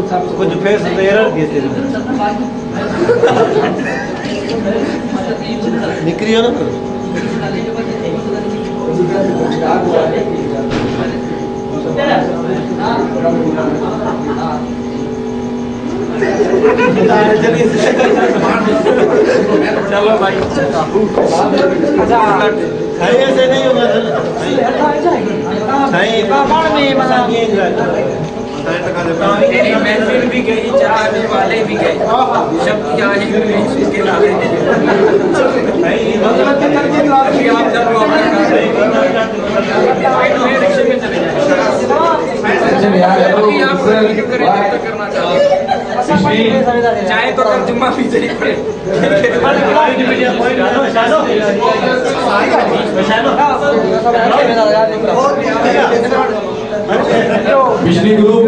कुछ face error दिए थे निकली हो ना चलो भाई ऐसे नहीं होगा महफिल भी गई, चाहने वाले भी गए, शब्द जाने इसके चाहे तो कल जुम्मा भी चली पड़े। पिछली ग्रुप